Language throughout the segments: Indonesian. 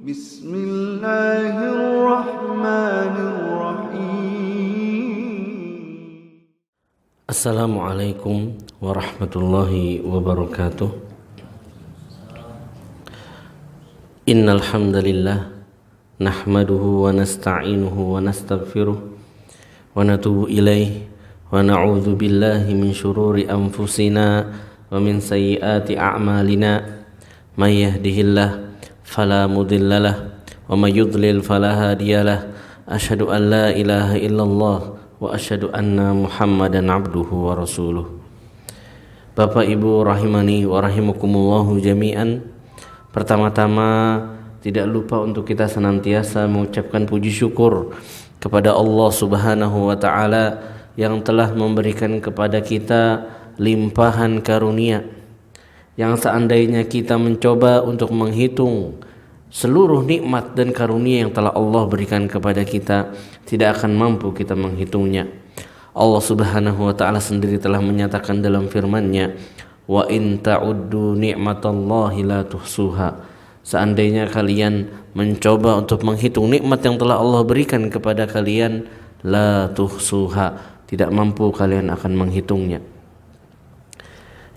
Bismillahirrahmanirrahim. Assalamualaikum warahmatullahi wabarakatuh. Innal hamdalillah nahmaduhu wa nasta'inuhu wa nastaghfiruh wa natubu ilaihi wa na'udzu billahi min syururi anfusina wa min sayyiati a'malina. May yahdihillahu fala mudhillalah wa may yudlil fala hadiyalah. Asyhadu an la ilaha illallah wa asyhadu anna Muhammadan abduhu wa rasuluh. Bapak Ibu rahimani wa rahimakumullahu jami'an. Pertama-tama tidak lupa untuk kita senantiasa mengucapkan puji syukur kepada Allah Subhanahu wa taala yang telah memberikan kepada kita limpahan karunia, yang seandainya kita mencoba untuk menghitung seluruh nikmat dan karunia yang telah Allah berikan kepada kita, tidak akan mampu kita menghitungnya. Allah Subhanahu wa taala sendiri telah menyatakan dalam firman-Nya, wa in ta'uddu ni'matallahi la tuhsuha. Seandainya kalian mencoba untuk menghitung nikmat yang telah Allah berikan kepada kalian, la tuhsuha, tidak mampu kalian akan menghitungnya.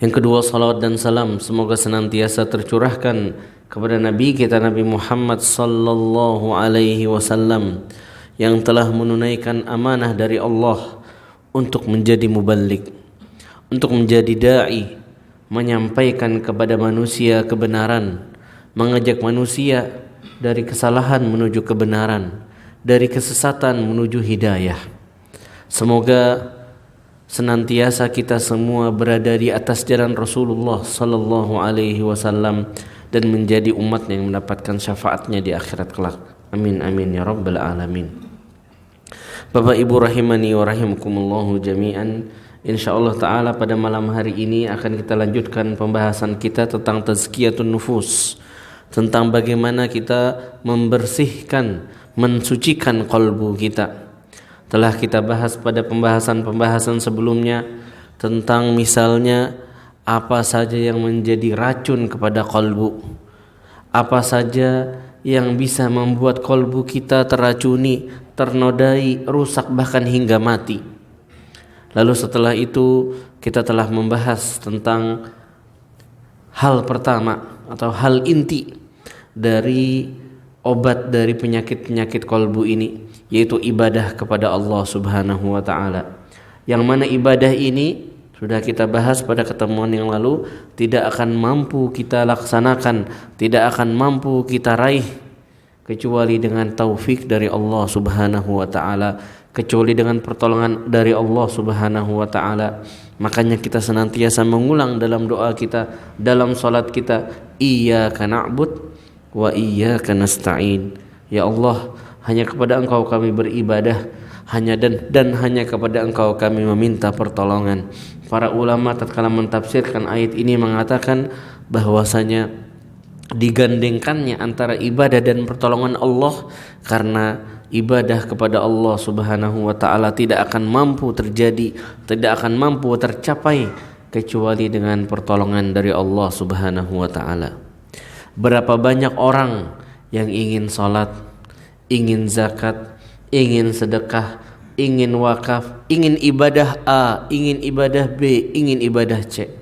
Yang kedua, salawat dan salam semoga senantiasa tercurahkan kepada Nabi kita Nabi Muhammad sallallahu alaihi wasallam yang telah menunaikan amanah dari Allah untuk menjadi muballigh, untuk menjadi dai, menyampaikan kepada manusia kebenaran, mengajak manusia dari kesalahan menuju kebenaran, dari kesesatan menuju hidayah. Semoga senantiasa kita semua berada di atas jalan Rasulullah sallallahu alaihi wasallam dan menjadi umat yang mendapatkan syafaatnya di akhirat kelak. Amin amin ya rabbal alamin. Bapak Ibu rahimani wa rahimakumullahu jami'an. Insyaallah taala pada malam hari ini akan kita lanjutkan pembahasan kita tentang tazkiyatun nufus, tentang bagaimana kita membersihkan, mensucikan qalbu kita. Telah kita bahas pada pembahasan-pembahasan sebelumnya tentang misalnya apa saja yang menjadi racun kepada qalbu, apa saja yang bisa membuat qalbu kita terracuni, ternodai, rusak bahkan hingga mati. Lalu setelah itu kita telah membahas tentang hal pertama atau hal inti dari obat dari penyakit-penyakit qalbu ini, yaitu ibadah kepada Allah Subhanahu wa taala. Yang mana ibadah ini sudah kita bahas pada pertemuan yang lalu, tidak akan mampu kita laksanakan, tidak akan mampu kita raih kecuali dengan taufik dari Allah Subhanahu wa taala, kecuali dengan pertolongan dari Allah Subhanahu wa taala. Makanya kita senantiasa mengulang dalam doa kita, dalam salat kita, iyyaka na'bud wa iyyaka nasta'in. Ya Allah, hanya kepada Engkau kami beribadah, hanya dan hanya kepada Engkau kami meminta pertolongan. Para ulama tatkala mentafsirkan ayat ini mengatakan bahwasanya digandengkannya antara ibadah dan pertolongan Allah, karena ibadah kepada Allah Subhanahu wa taala tidak akan mampu terjadi, tidak akan mampu tercapai kecuali dengan pertolongan dari Allah Subhanahu wa taala. Berapa banyak orang yang ingin salat, ingin zakat, ingin sedekah, ingin wakaf, ingin ibadah A, ingin ibadah B, ingin ibadah C,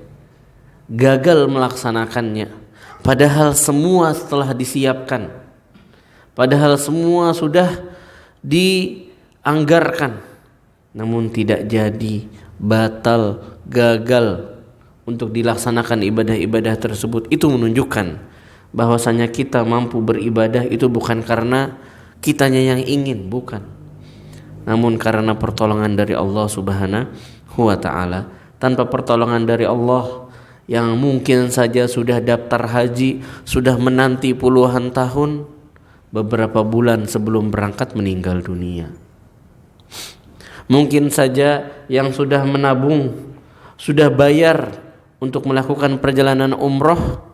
gagal melaksanakannya. Padahal semua telah disiapkan, padahal semua sudah dianggarkan, namun tidak jadi, batal, gagal untuk dilaksanakan ibadah-ibadah tersebut. Itu menunjukkan bahwasanya kita mampu beribadah itu bukan karena kitanya yang ingin, bukan, namun karena pertolongan dari Allah Subhanahu wa taala. Tanpa pertolongan dari Allah, yang mungkin saja sudah daftar haji, sudah menanti puluhan tahun, beberapa bulan sebelum berangkat meninggal dunia. Mungkin saja yang sudah menabung, sudah bayar untuk melakukan perjalanan umroh,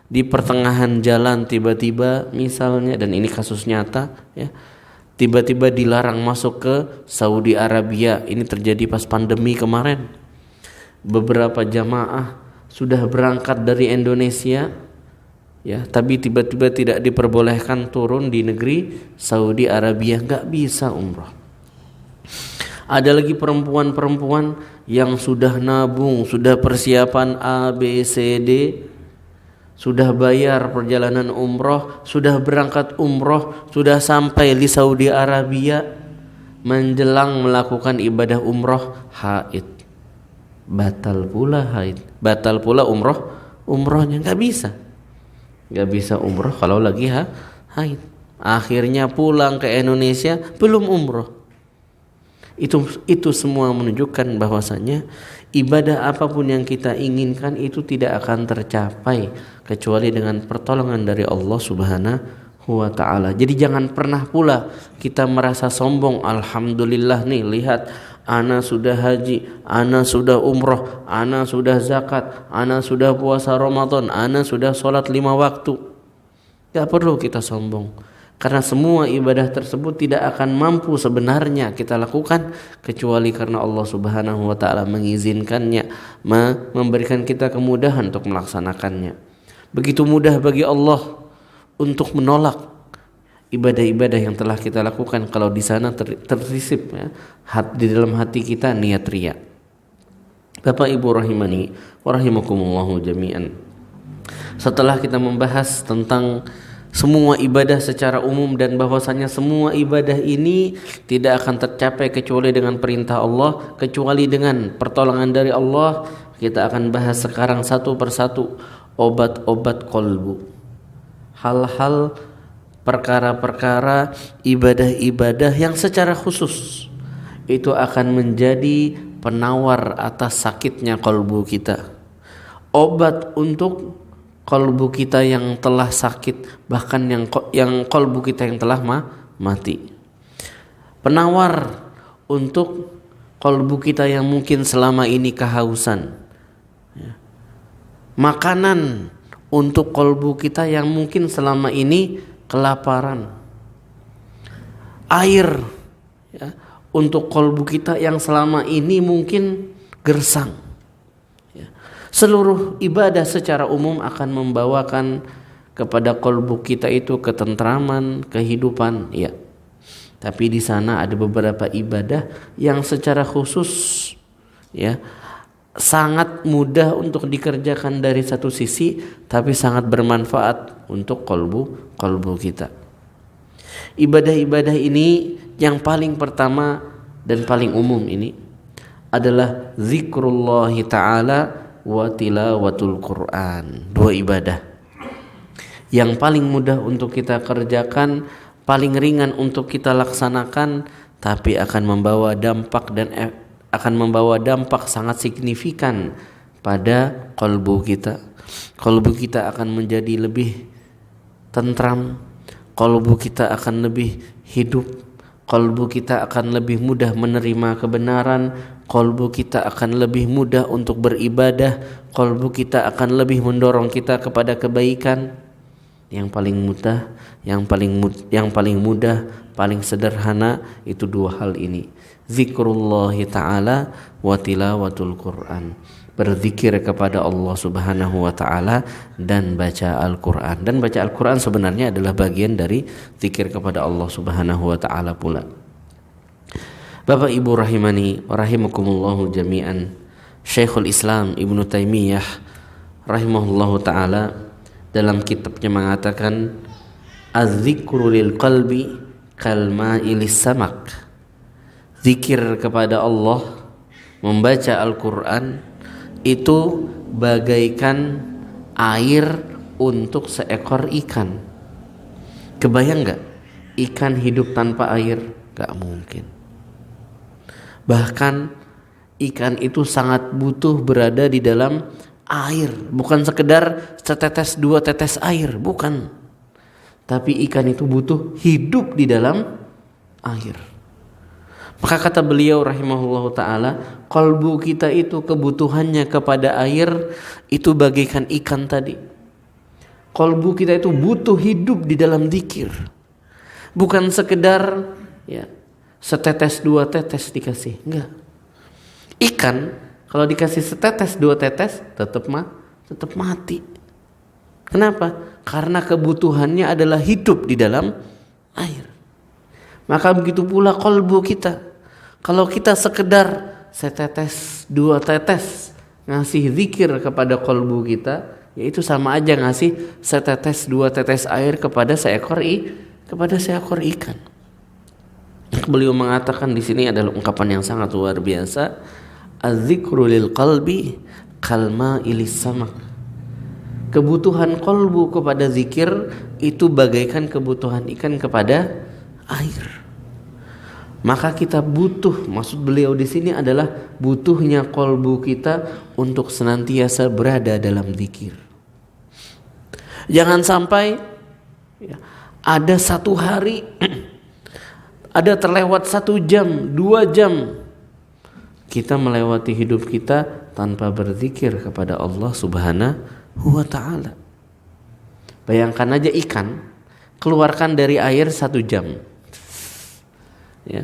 di pertengahan jalan tiba-tiba misalnya, dan ini kasus nyata ya, tiba-tiba dilarang masuk ke Saudi Arabia. Ini terjadi pas pandemi kemarin. Beberapa jamaah sudah berangkat dari Indonesia ya, tapi tiba-tiba tidak diperbolehkan turun di negeri Saudi Arabia, nggak bisa umroh. Ada lagi perempuan-perempuan yang sudah nabung, sudah persiapan A, B, C, D, sudah bayar perjalanan umroh, sudah berangkat umroh, sudah sampai di Saudi Arabia, menjelang melakukan ibadah umroh, haid. Batal pula haid, batal pula umrohnya, nggak bisa umroh kalau lagi haid. Akhirnya pulang ke Indonesia belum umroh. Itu semua menunjukkan bahwasanya ibadah apapun yang kita inginkan itu tidak akan tercapai kecuali dengan pertolongan dari Allah Subhanahu wa ta'ala. Jadi jangan pernah pula kita merasa sombong. Alhamdulillah nih, lihat ana sudah haji, ana sudah umroh, ana sudah zakat, ana sudah puasa Ramadan, ana sudah sholat 5 waktu. Gak perlu kita sombong, karena semua ibadah tersebut tidak akan mampu sebenarnya kita lakukan kecuali karena Allah Subhanahu wa ta'ala mengizinkannya, memberikan kita kemudahan untuk melaksanakannya. Begitu mudah bagi Allah untuk menolak ibadah-ibadah yang telah kita lakukan kalau di sana tersisip ya, di dalam hati kita niat riya. Bapak Ibu rahimani wa rahimakumullahu jami'an. Setelah kita membahas tentang semua ibadah secara umum dan bahwasanya semua ibadah ini tidak akan tercapai kecuali dengan perintah Allah, kecuali dengan pertolongan dari Allah, kita akan bahas sekarang satu persatu obat-obat kolbu. Hal-hal, perkara-perkara, ibadah-ibadah yang secara khusus itu akan menjadi penawar atas sakitnya kolbu kita. Obat untuk kolbu kita yang telah sakit, bahkan yang kolbu kita yang telah mati. Penawar untuk kolbu kita yang mungkin selama ini kehausan. Makanan untuk kolbu kita yang mungkin selama ini kelaparan. Air ya, untuk kolbu kita yang selama ini mungkin gersang. Seluruh ibadah secara umum akan membawakan kepada kolbu kita itu ketentraman, kehidupan, ya. Tapi di sana ada beberapa ibadah yang secara khusus ya sangat mudah untuk dikerjakan dari satu sisi, tapi sangat bermanfaat untuk kolbu kita. Ibadah-ibadah ini yang paling pertama dan paling umum ini adalah zikrullahi ta'ala wa tilawatul Quran. Dua ibadah yang paling mudah untuk kita kerjakan, paling ringan untuk kita laksanakan, tapi akan membawa dampak sangat signifikan pada kolbu kita. Kolbu kita akan menjadi lebih tentram, kolbu kita akan lebih hidup, kolbu kita akan lebih mudah menerima kebenaran, kolbu kita akan lebih mudah untuk beribadah, kolbu kita akan lebih mendorong kita kepada kebaikan. Yang paling mudah, paling sederhana itu dua hal ini. Zikrullahi ta'ala wa tilawatul Quran. Berzikir kepada Allah Subhanahu wa ta'ala dan baca Al-Quran. Dan baca Al-Quran sebenarnya adalah bagian dari zikir kepada Allah Subhanahu wa ta'ala pula. Bapak Ibu rahimani wa rahimakumullahu jami'an. Syekhul Islam Ibnu Taimiyah rahimahullahu ta'ala dalam kitabnya mengatakan, az-zikru lil qalbi kal ma'i lis samak. Zikir kepada Allah, membaca Al-Quran itu bagaikan air untuk seekor ikan. Kebayang gak ikan hidup tanpa air? Gak mungkin. Bahkan ikan itu sangat butuh berada di dalam air, bukan sekedar setetes dua tetes air, bukan. Tapi ikan itu butuh hidup di dalam air. Maka kata beliau rahimahullahu ta'ala, qalbu kita itu kebutuhannya kepada air itu bagaikan ikan tadi. Qalbu kita itu butuh hidup di dalam zikir. Bukan sekedar ya setetes dua tetes dikasih, enggak. Ikan kalau dikasih setetes dua tetes tetap mati. Kenapa? Karena kebutuhannya adalah hidup di dalam air. Maka begitu pula kolbu kita. Kalau kita sekedar setetes, dua tetes ngasih zikir kepada kolbu kita, yaitu sama aja ngasih setetes, dua tetes air kepada seekor ikan. Beliau mengatakan di sini adalah ungkapan yang sangat luar biasa. Az-zikru lil qalbi kalma ilis samak. Kebutuhan kolbu kepada zikir itu bagaikan kebutuhan ikan kepada air. Maka kita butuh, maksud beliau di sini adalah butuhnya kolbu kita untuk senantiasa berada dalam zikir. Jangan sampai ada satu hari ada terlewat 1 jam, 2 jam kita melewati hidup kita tanpa berzikir kepada Allah Subhanahu wa ta'ala. Bayangkan aja ikan keluarkan dari air 1 jam. Ya.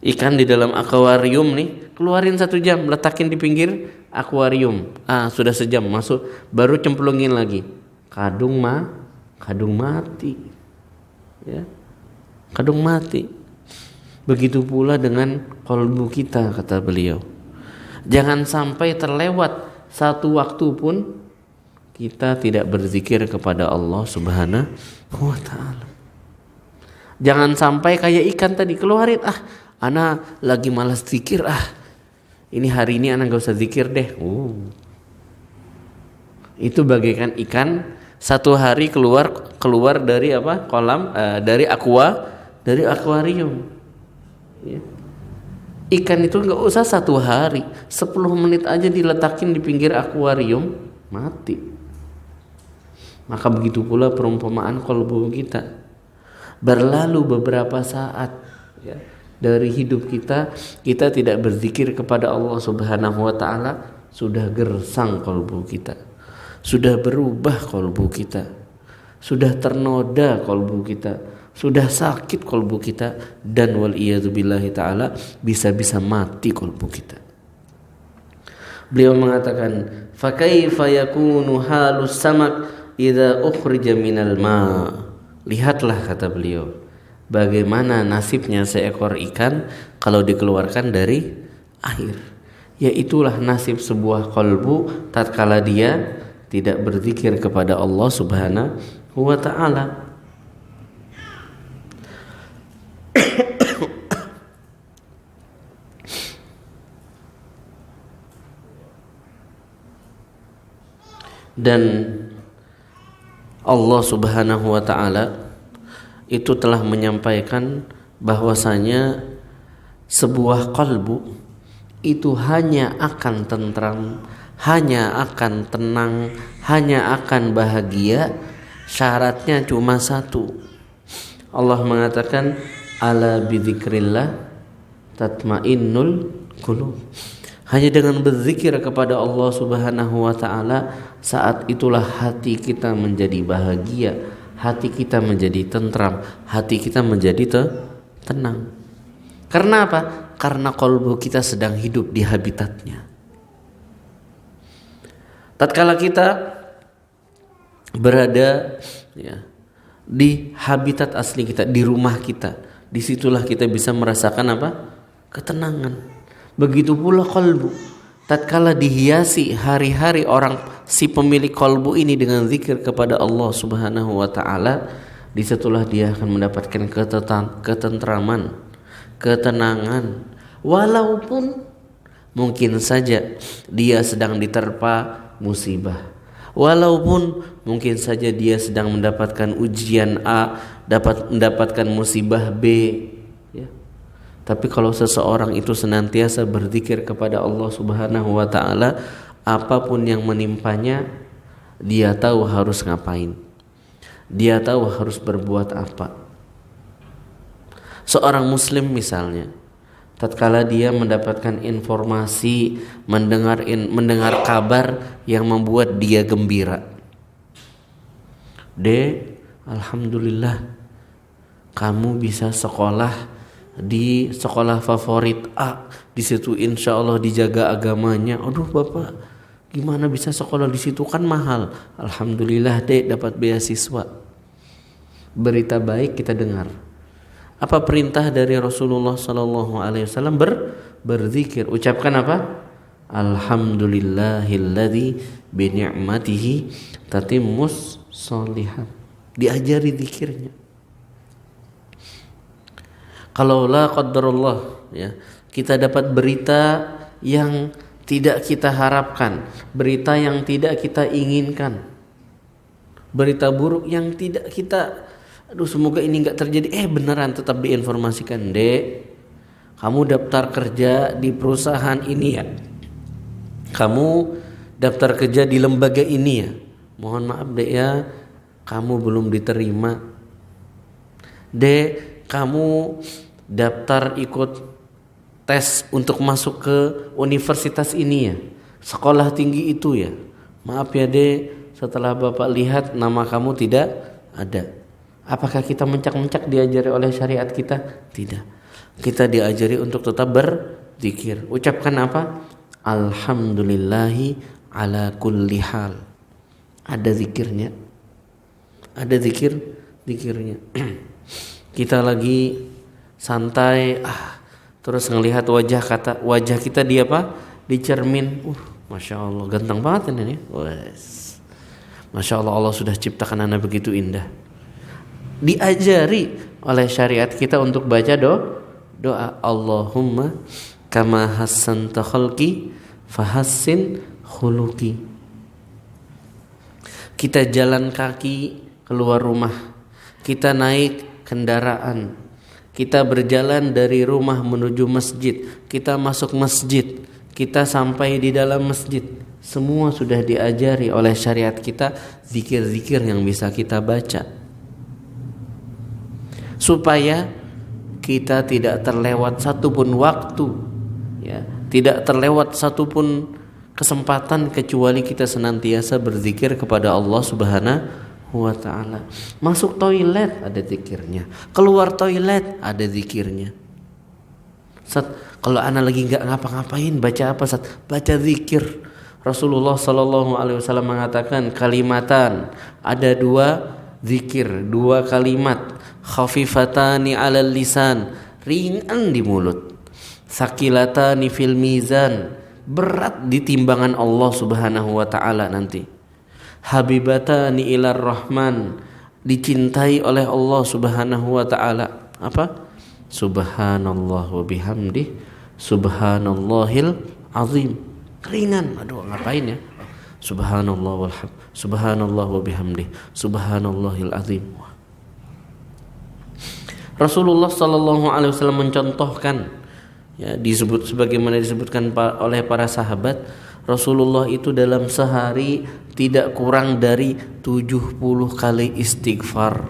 Ikan di dalam akuarium nih, keluarin 1 jam, letakin di pinggir akuarium. Sudah sejam masuk, baru cemplungin lagi. Kadung mati. Ya. Kadung mati. Begitu pula dengan kolbu kita, kata beliau. Jangan sampai terlewat satu waktu pun kita tidak berzikir kepada Allah Subhanahu wa ta'ala. Jangan sampai kayak ikan tadi, keluarin ana lagi malas zikir, ini hari ini ana gak usah zikir deh. Itu bagaikan ikan satu hari keluar dari kolam, dari akuarium. Ya. Ikan itu gak usah 1 hari, 10 menit aja diletakin di pinggir akuarium mati. Maka begitu pula perumpamaan kolbu kita. Berlalu beberapa saat dari hidup kita tidak berzikir kepada Allah Subhanahu wa ta'ala, sudah gersang kolbu kita, sudah berubah kolbu kita, sudah ternoda kolbu kita, sudah sakit kolbu kita, dan wal'iyadzubillahi ta'ala bisa-bisa mati kolbu kita. Beliau mengatakan, fakaifa yakunu halus samak idza ukhrija minal ma'. Lihatlah, kata beliau, bagaimana nasibnya seekor ikan kalau dikeluarkan dari air. Yaitulah nasib sebuah kolbu tatkala dia tidak berzikir kepada Allah Subhanahu wa ta'ala. Dan Allah Subhanahu wa ta'ala itu telah menyampaikan bahwasanya sebuah kalbu itu hanya akan tentram, hanya akan tenang, hanya akan bahagia, syaratnya cuma 1. Allah mengatakan ala bidzikrillah tatmainnul qulub. Hanya dengan berzikir kepada Allah Subhanahu wa ta'ala, saat itulah hati kita menjadi bahagia, hati kita menjadi tentram, hati kita menjadi tenang. Karena apa? Karena kolbu kita sedang hidup di habitatnya. Tatkala kita berada di habitat asli kita, di rumah kita, disitulah kita bisa merasakan ketenangan. Begitu pula kolbu, tatkala dihiasi hari-hari si pemilik kolbu ini dengan zikir kepada Allah Subhanahu wa ta'ala, disitulah dia akan mendapatkan ketentraman, ketenangan, walaupun mungkin saja dia sedang diterpa musibah, walaupun mungkin saja dia sedang mendapatkan ujian A, mendapatkan musibah B. Tapi kalau seseorang itu senantiasa berzikir kepada Allah Subhanahu wa ta'ala, apapun yang menimpanya, dia tahu harus ngapain, dia tahu harus berbuat apa. Seorang muslim misalnya, tatkala dia mendapatkan informasi, mendengar kabar yang membuat dia gembira, alhamdulillah kamu bisa sekolah di sekolah favorit A, di situ insya Allah dijaga agamanya. Aduh bapak, Gimana bisa sekolah di situ, kan mahal. Alhamdulillah Dek dapat beasiswa. Berita baik kita dengar. Apa perintah dari Rasulullah sallallahu alaihi wasallam? Berzikir. Ucapkan apa? Alhamdulillahilladzi bi ni'matihi tatimmus sholihat. Diajari zikirnya. Kalau la qadarullah ya, kita dapat berita yang tidak kita harapkan, berita yang tidak kita inginkan, berita buruk yang tidak kita, aduh semoga ini nggak terjadi, beneran tetap diinformasikan, Dek, kamu daftar kerja di perusahaan ini ya, kamu daftar kerja di lembaga ini ya, mohon maaf Dek ya, kamu belum diterima, Dek, kamu daftar ikut tes untuk masuk ke universitas ini ya, sekolah tinggi itu ya, maaf ya Dek, setelah Bapak lihat nama kamu tidak ada. Apakah kita mencak-mencak diajari oleh syariat kita? Tidak. Kita diajari untuk tetap berzikir. Ucapkan apa? Alhamdulillahi ala kulli hal. Ada zikirnya. Ada zikirnya. Kita lagi santai, terus ngelihat wajah kita di apa? Di cermin. Masya Allah, ganteng banget ini. Masya Allah, Allah sudah ciptakan anak begitu indah. Diajari oleh syariat kita untuk baca doa Allahumma kama hassanta khalqi fahassin khuluqi. Kita jalan kaki keluar rumah, kita naik kendaraan, kita berjalan dari rumah menuju masjid, kita masuk masjid, kita sampai di dalam masjid, semua sudah diajari oleh syariat kita zikir-zikir yang bisa kita baca, supaya kita tidak terlewat satupun waktu, ya, tidak terlewat satupun kesempatan kecuali kita senantiasa berzikir kepada Allah Subhanahu wa ta'ala. Masuk toilet ada zikirnya, keluar toilet ada zikirnya. Kalau anak lagi nggak ngapa-ngapain, baca apa? Baca zikir. Rasulullah sallallahu alaihi wasallam mengatakan kalimatan, ada dua zikir, dua kalimat, khafifatani 'alal lisan, ringan di mulut, sakilatani fil mizan, berat di timbangan Allah Subhanahu wa taala nanti, habibatani ilar rahman, dicintai oleh Allah Subhanahu wa taala. Apa? Subhanallah wa bihamdih, subhanallahil azim. Ringan. Aduh, ngapain ya? Subhanallah walhamd, subhanallah wa bihamdih, subhanallahil azim. Rasulullah sallallahu alaihi wasallam mencontohkan, ya, disebut sebagaimana disebutkan oleh para sahabat, Rasulullah itu dalam sehari tidak kurang dari 70 kali istighfar.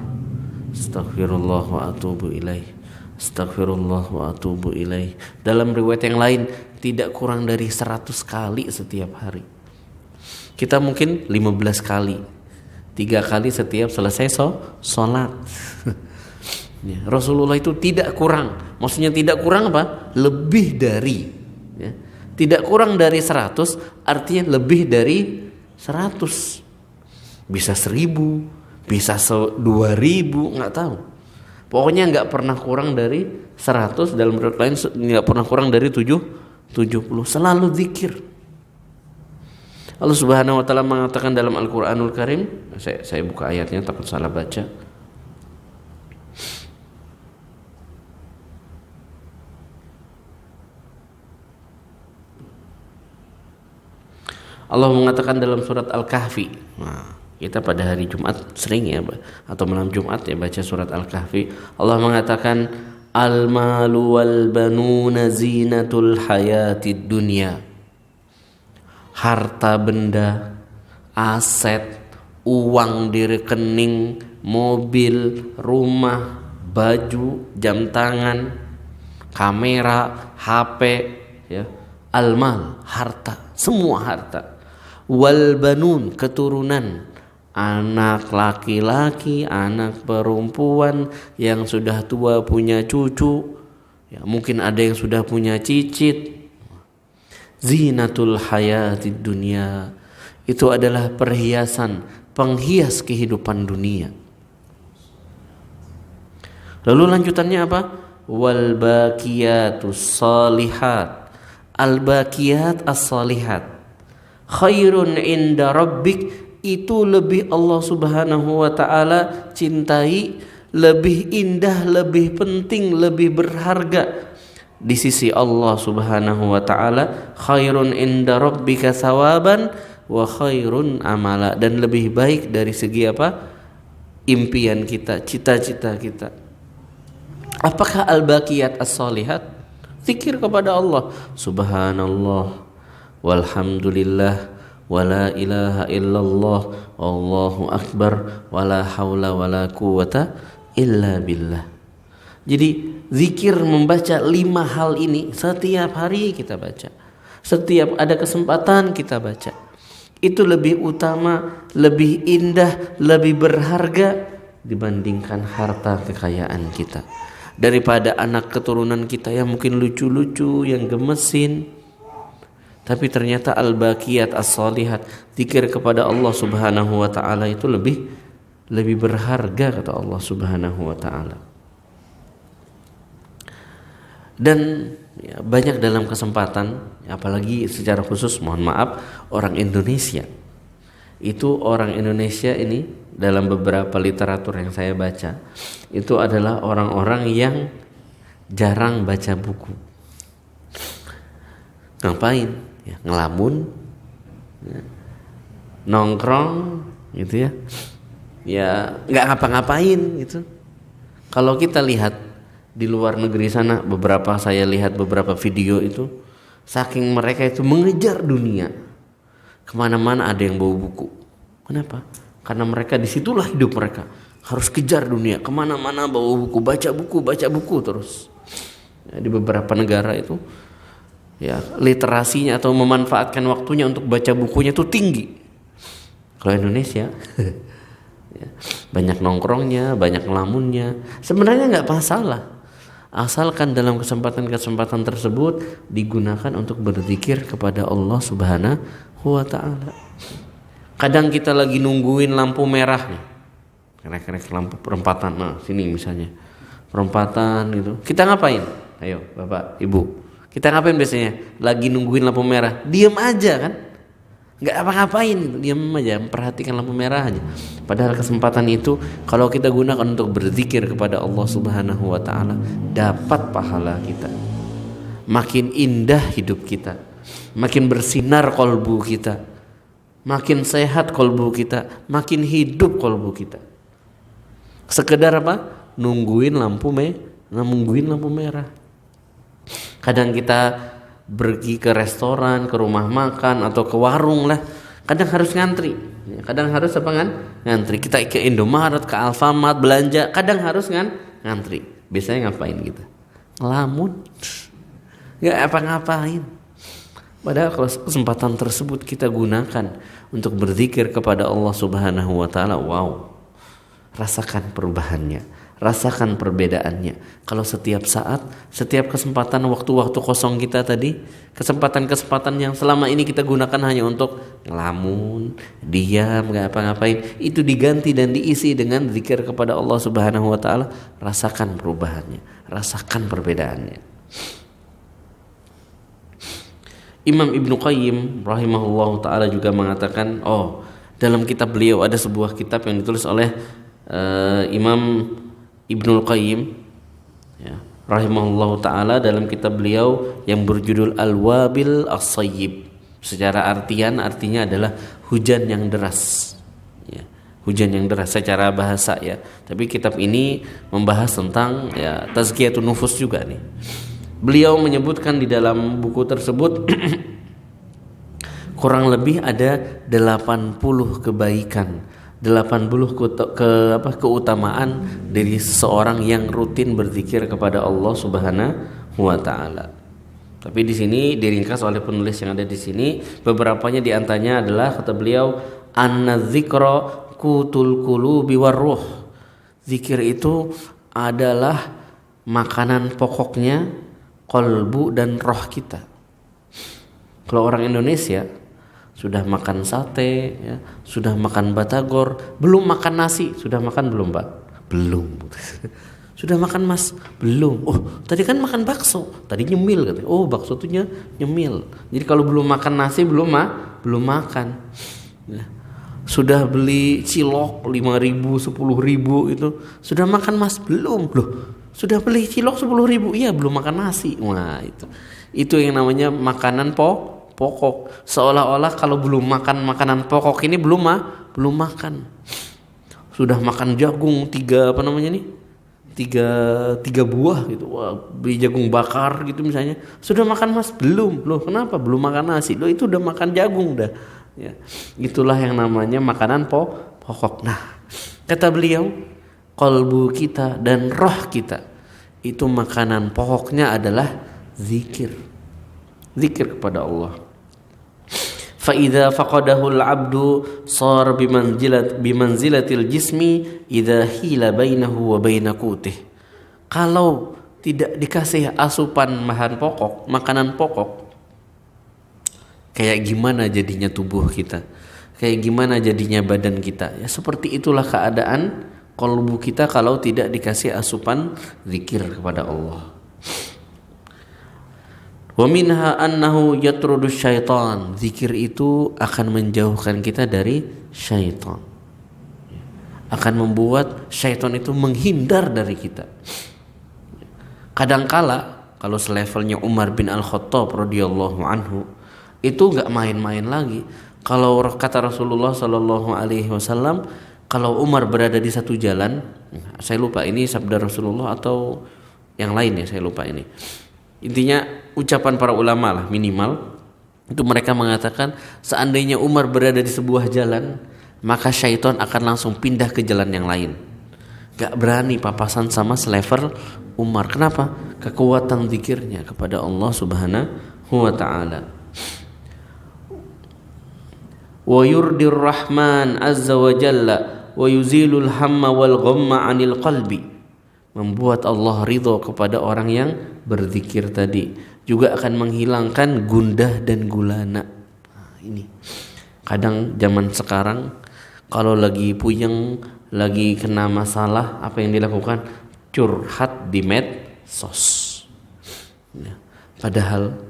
Astaghfirullah wa atubu ilaih, astaghfirullah wa atubu ilaih. Dalam riwayat yang lain tidak kurang dari 100 kali setiap hari. Kita mungkin 15 kali, 3 kali setiap selesai sholat. Ya, Rasulullah itu tidak kurang. Maksudnya tidak kurang apa? Lebih dari, ya. Tidak kurang dari 100, artinya lebih dari 100. Bisa 1000, bisa 2000, nggak tahu. Pokoknya nggak pernah kurang dari 100, dalam riwayat lain nggak pernah kurang dari 70. Selalu zikir. Allah Subhanahu wa taala mengatakan dalam Al-Qur'anul Karim, saya buka ayatnya takut salah baca. Allah mengatakan dalam surat Al-Kahfi. Nah, kita pada hari Jumat sering ya, atau malam Jumat ya, baca surat Al-Kahfi. Allah mengatakan al-malu wal banuna zinatul hayatid dunya. Harta benda, aset, uang di rekening, mobil, rumah, baju, jam tangan, kamera, HP, ya. Al-mal, harta, semua harta. Wal banun, keturunan, anak laki-laki, anak perempuan yang sudah tua punya cucu, ya, mungkin ada yang sudah punya cicit. Zinatul hayatid dunya. Itu adalah perhiasan, penghias kehidupan dunia. Lalu lanjutannya apa? Wal baqiyatus salihat. Al baqiyat as-salihat. Khairun inda rabbik, itu lebih Allah Subhanahu wa taala cintai, lebih indah, lebih penting, lebih berharga di sisi Allah Subhanahu wa taala. Khairun inda rabbika thawaban wa khairun amala, dan lebih baik dari segi apa? Impian kita, cita-cita kita. Apakah al-baqiyat as-salihat? Zikir kepada Allah. Subhanallah walhamdulillah wala ilaha illallah wallahu akbar wala haula wala quwata illa billah. Jadi zikir membaca 5 hal ini setiap hari kita baca. Setiap ada kesempatan kita baca. Itu lebih utama, lebih indah, lebih berharga dibandingkan harta kekayaan kita. Daripada anak keturunan kita yang mungkin lucu-lucu, yang gemesin. Tapi ternyata al-baqiyat as-salihat, zikir kepada Allah Subhanahu wa taala itu lebih berharga kata Allah Subhanahu wa taala. Dan ya, banyak dalam kesempatan, apalagi secara khusus mohon maaf orang Indonesia. Itu orang Indonesia ini dalam beberapa literatur yang saya baca, itu adalah orang-orang yang jarang baca buku. Ngapain? Ya, ngelamun, ya, nongkrong gitu ya. Ya nggak ngapa-ngapain gitu. Kalau kita lihat di luar negeri sana, saya lihat beberapa video itu, saking mereka itu mengejar dunia, kemana-mana ada yang bawa buku. Kenapa? Karena mereka disitulah hidup mereka, harus kejar dunia, kemana-mana bawa buku, baca buku terus. Ya, di beberapa negara itu, ya literasinya atau memanfaatkan waktunya untuk baca bukunya itu tinggi. Kalau Indonesia, ya, banyak nongkrongnya, banyak ngelamunnya. Sebenarnya nggak masalah, asalkan dalam kesempatan-kesempatan tersebut digunakan untuk berzikir kepada Allah Subhanahu wa taala. Kadang kita lagi nungguin lampu merah nih, rek lampu perempatan, nah sini misalnya perempatan gitu. Kita ngapain? Ayo bapak ibu, kita ngapain biasanya? Lagi nungguin lampu merah, diam aja kan? Nggak apa-ngapain, diam aja, memperhatikan lampu merah aja. Padahal kesempatan itu kalau kita gunakan untuk berzikir kepada Allah Subhanahu wa taala, dapat pahala kita. Makin indah hidup kita, makin bersinar kolbu kita, makin sehat kolbu kita, makin hidup kolbu kita. Sekedar apa? Nungguin lampu merah. Kadang kita pergi ke restoran, ke rumah makan atau ke warung lah, kadang harus ngantri. Kadang harus ngantri. Kita ke Indomaret, ke Alfamart belanja, kadang harus ngantri. Biasanya ngapain kita? Ngelamun. Nggak apa-ngapain. Padahal kalau kesempatan tersebut kita gunakan untuk berzikir kepada Allah Subhanahu wa taala, wow. Rasakan perubahannya, rasakan perbedaannya. Kalau setiap saat, setiap kesempatan waktu-waktu kosong kita tadi, kesempatan-kesempatan yang selama ini kita gunakan hanya untuk ngelamun, diam, enggak apa-ngapain, itu diganti dan diisi dengan zikir kepada Allah Subhanahu wa taala, rasakan perubahannya, rasakan perbedaannya. Imam Ibnu Qayyim rahimahullahu taala juga mengatakan, dalam kitab beliau ada sebuah kitab yang ditulis oleh Imam Ibnu Qayyim, ya, rahimahullahu taala, dalam kitab beliau yang berjudul Al-Wabil As-Sayyib. Secara artinya adalah hujan yang deras. Ya, hujan yang deras secara bahasa ya. Tapi kitab ini membahas tentang ya tazkiyatun nufus juga nih. Beliau menyebutkan di dalam buku tersebut kurang lebih ada 80 kebaikan, 80 keutamaan dari seseorang yang rutin berzikir kepada Allah Subhanahu wa taala. Tapi di sini diringkas oleh penulis yang ada di sini, beberapanya di antaranya adalah kata beliau, an-dzikra qutul qulubi warruh. Zikir itu adalah makanan pokoknya kolbu dan roh kita. Kalau orang Indonesia sudah makan sate, ya, sudah makan batagor, belum makan nasi, sudah makan belum Pak? Belum. Sudah makan Mas? Belum. Oh, tadi kan makan bakso, tadi nyemil katanya. Oh, bakso tuh nyemil. Jadi kalau belum makan nasi belum makan. Ya. Sudah beli cilok 5.000, 10.000 itu, sudah makan Mas? Belum. Loh, sudah beli cilok 10.000? Iya, belum makan nasi. Wah, itu yang namanya makanan pokok. Seolah-olah kalau belum makan makanan pokok ini belum makan. Sudah makan jagung tiga buah gitu. Wah, beli jagung bakar gitu misalnya. Sudah makan Mas? Belum. Loh, kenapa belum makan nasi? Loh, itu udah makan jagung dah. Ya. Itulah yang namanya makanan pokok. Nah, kata beliau, qalbu kita dan roh kita itu makanan pokoknya adalah zikir kepada Allah. Fa idza faqadahu al-'abdu sar bimanzilatil jismi idza hila bainahu wa baina qutih. Kalau tidak dikasih asupan makanan pokok, kayak gimana jadinya tubuh kita? Kayak gimana jadinya badan kita? Ya seperti itulah keadaan qalbu kita kalau tidak dikasih asupan zikir kepada Allah. Wa minha annahu yatrudu syaitan. Zikir itu akan menjauhkan kita dari syaitan. Akan membuat syaitan itu menghindar dari kita. Kadangkala kalau selevelnya Umar bin Al-Khattab radhiyallahu anhu, itu enggak main-main lagi. Kalau kata Rasulullah sallallahu alaihi wasallam, kalau Umar berada di satu jalan, saya lupa ini sabda Rasulullah atau yang lain ya, saya lupa ini. Intinya ucapan para ulama lah minimal itu mereka mengatakan seandainya Umar berada di sebuah jalan, maka syaitan akan langsung pindah ke jalan yang lain. Gak berani papasan sama selevel Umar. Kenapa? Kekuatan zikirnya kepada Allah Subhanahu wa taala. Wa yurdir rahman azza wa jalla wa yuzilul hamma wal ghamma 'anil qalbi. Membuat Allah ridho kepada orang yang berzikir tadi, juga akan menghilangkan gundah dan gulana. Nah, ini kadang zaman sekarang kalau lagi puyeng, lagi kena masalah, apa yang dilakukan? Curhat di medsos. Ya, padahal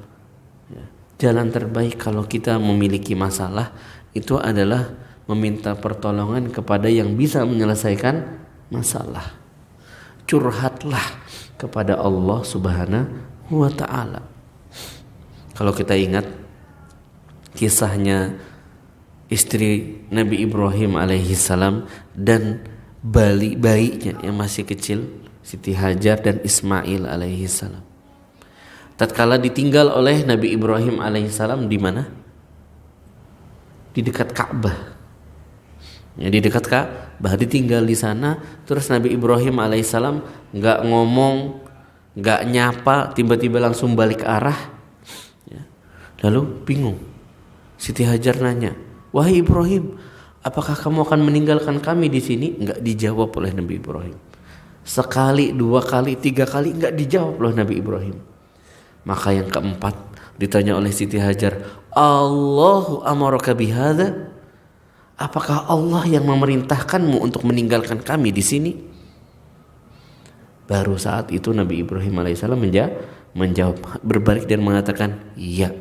ya, jalan terbaik kalau kita memiliki masalah itu adalah meminta pertolongan kepada yang bisa menyelesaikan masalah. Curhatlah kepada Allah Subhanahu wa ta'ala. Kalau kita ingat kisahnya istri Nabi Ibrahim alaihi salam dan bayinya yang masih kecil, Siti Hajar dan Ismail alaihi salam. Tatkala ditinggal oleh Nabi Ibrahim alaihi salam di mana? Di dekat Ka'bah. Ya, di dekat Ka'bah, ditinggal di sana. Terus Nabi Ibrahim alaihissalam nggak ngomong, nggak nyapa, tiba-tiba langsung balik arah. Ya. Lalu bingung. Siti Hajar nanya, wahai Ibrahim, apakah kamu akan meninggalkan kami di sini? Nggak dijawab oleh Nabi Ibrahim. Sekali, dua kali, tiga kali nggak dijawab oleh Nabi Ibrahim. Maka yang keempat ditanya oleh Siti Hajar, Allahu amaraka bihadza? Apakah Allah yang memerintahkanmu untuk meninggalkan kami di sini? Baru saat itu Nabi Ibrahim alaihissalam menjawab berbalik dan mengatakan, iya,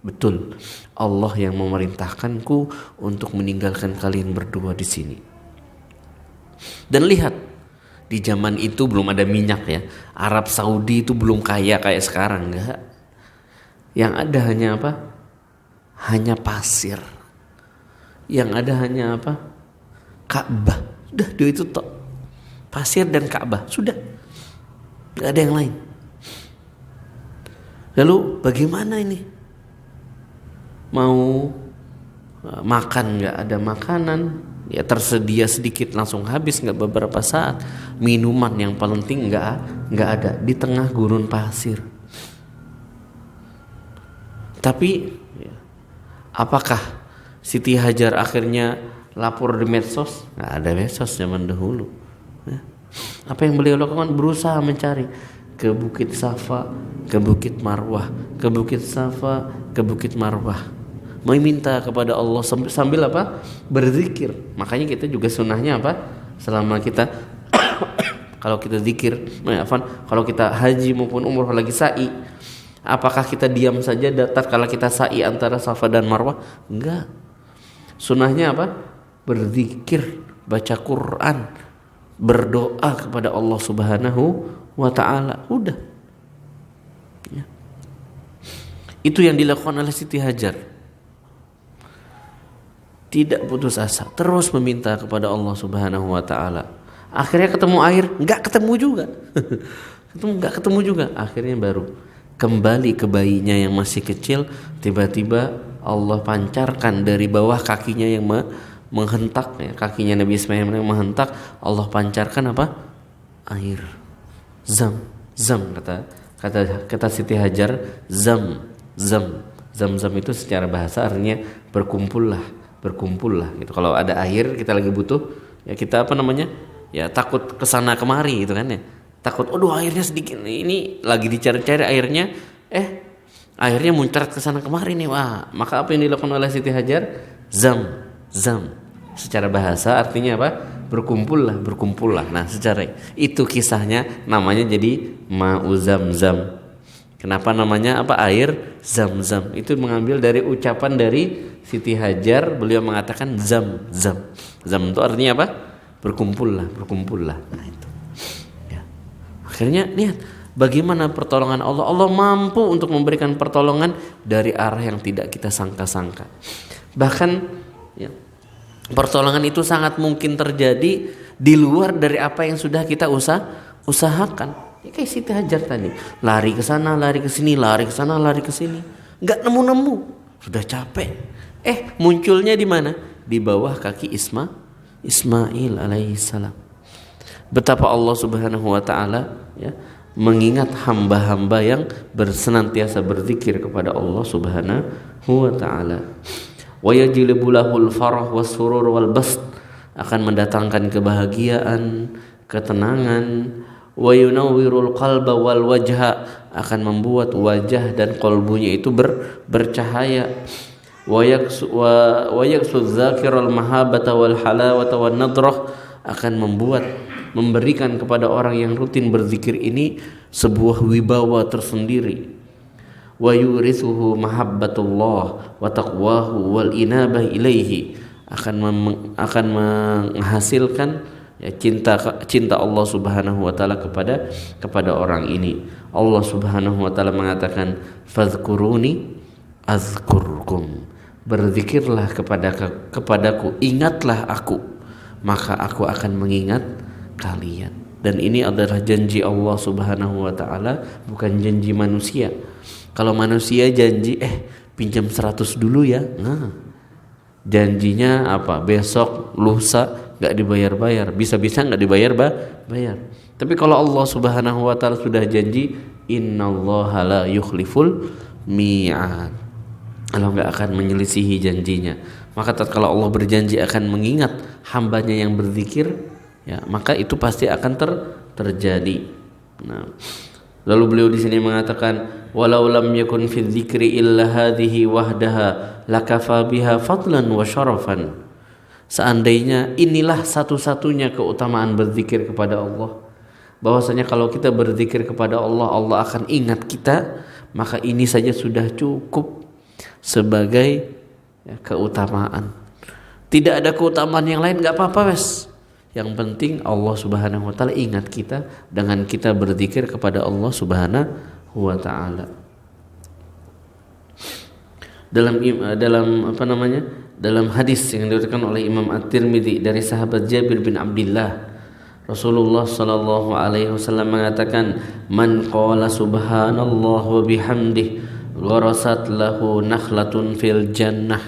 betul. Allah yang memerintahkanku untuk meninggalkan kalian berdua di sini. Dan lihat, di zaman itu belum ada minyak ya. Arab Saudi itu belum kaya kayak sekarang, enggak. Yang ada hanya apa? Hanya pasir. Yang ada hanya apa? Ka'bah. Sudah, dia itu tok. Pasir dan Ka'bah, sudah. Gak ada yang lain. Lalu bagaimana ini? Mau makan gak ada makanan, ya tersedia sedikit langsung habis gak beberapa saat. Minuman yang paling penting gak ada. Di tengah gurun pasir. Tapi apakah Siti Hajar akhirnya lapor di medsos? Nggak ada medsos zaman dahulu. Ya. Apa yang beliau lakukan? Berusaha mencari. ke Bukit Safa, ke Bukit Marwah, ke Bukit Safa, ke Bukit Marwah, meminta kepada Allah sambil apa? Berzikir. Makanya kita juga sunnahnya apa? Selama kita kalau kita zikir, kalau kita haji maupun umroh lagi sa'i, apakah kita diam saja tatkala kita sa'i antara Safa dan Marwah? Enggak. Sunnahnya apa? Berzikir, baca Quran, berdoa kepada Allah Subhanahu wa ta'ala. Udah ya. Itu yang dilakukan oleh Siti Hajar. Tidak putus asa, terus meminta kepada Allah Subhanahu wa ta'ala. Akhirnya ketemu air, enggak ketemu juga. Enggak ketemu juga. Akhirnya baru kembali ke bayinya yang masih kecil. Tiba-tiba Allah pancarkan dari bawah kakinya yang menghentak, ya, kakinya Nabi Ismail yang menghentak, Allah pancarkan apa? Air. Zam, kata Siti Hajar, zam itu secara bahasa artinya berkumpullah gitu. Kalau ada air kita lagi butuh, ya kita ya takut kesana kemari gitu kan ya. Takut, airnya sedikit, ini lagi dicari-cari airnya, airnya muncrat kesana kemari nih. Wah, maka apa yang dilakukan oleh Siti Hajar? Zam. Secara bahasa artinya apa? Berkumpullah. Nah, secara itu kisahnya namanya jadi Ma'u Zamzam. Kenapa namanya apa? Air Zam-Zam. Itu mengambil dari ucapan dari Siti Hajar, beliau mengatakan zam. Zam itu artinya apa? Berkumpullah. Nah, itu. Ya. Akhirnya lihat bagaimana pertolongan Allah. Allah mampu untuk memberikan pertolongan dari arah yang tidak kita sangka-sangka. Bahkan ya, pertolongan itu sangat mungkin terjadi di luar dari apa yang sudah kita usahakan. Ya, kayak Siti Hajar tadi, lari ke sana, lari ke sini, nggak nemu, sudah capek. Munculnya di mana? Di bawah kaki Ismail alaihissalam. Betapa Allah Subhanahu wa ta'ala ya mengingat hamba-hamba yang senantiasa berzikir kepada Allah Subhanahu wa ta'ala. Wa yajlibu lahul farah was surur wal bast, akan mendatangkan kebahagiaan, ketenangan. Wa yunawwirul qalba wal wajha, akan membuat wajah dan qalbunya itu bercahaya. Wa yaksu dzakiral mahabata wal halawata wan nadrah, akan memberikan kepada orang yang rutin berzikir ini sebuah wibawa tersendiri. Wa yurithuhu mahabbatullah wa taqwahu wal inabah ilaihi, akan menghasilkan ya cinta Allah Subhanahu wa taala kepada orang ini. Allah Subhanahu wa taala mengatakan, fadhkuruni azkurkum, berzikirlah kepadaku, ingatlah aku, maka aku akan mengingat kalian. Dan ini adalah janji Allah Subhanahu wa taala, bukan janji manusia. Kalau manusia janji pinjam 100 dulu ya, nah janjinya apa? Besok, lusa nggak dibayar-bayar, bisa-bisa nggak bayar. Tapi kalau Allah Subhanahu wa taala sudah janji, innallaha la yukhliful mi'ad, Allah nggak akan menyelisihi janjinya. Maka tatkala Allah berjanji akan mengingat hambanya yang berzikir, ya maka itu pasti akan terjadi. Nah, lalu beliau di sini mengatakan, walau lam yakun fi dzikri illa hadhihi wahdaha lakafa biha fadlan wa syarafan. Seandainya inilah satu-satunya keutamaan berzikir kepada Allah, bahwasanya kalau kita berzikir kepada Allah, Allah akan ingat kita, maka ini saja sudah cukup sebagai keutamaan. Tidak ada keutamaan yang lain, enggak apa-apa wes. Yang penting Allah Subhanahu wa taala ingat kita dengan kita berzikir kepada Allah Subhanahu wa taala. Dalam hadis yang diriwayatkan oleh Imam At-Tirmidzi dari sahabat Jabir bin Abdullah, Rasulullah sallallahu alaihi wasallam mengatakan, man qala subhanallah wa bihamdih gharasat lahu nakhlatun fil jannah.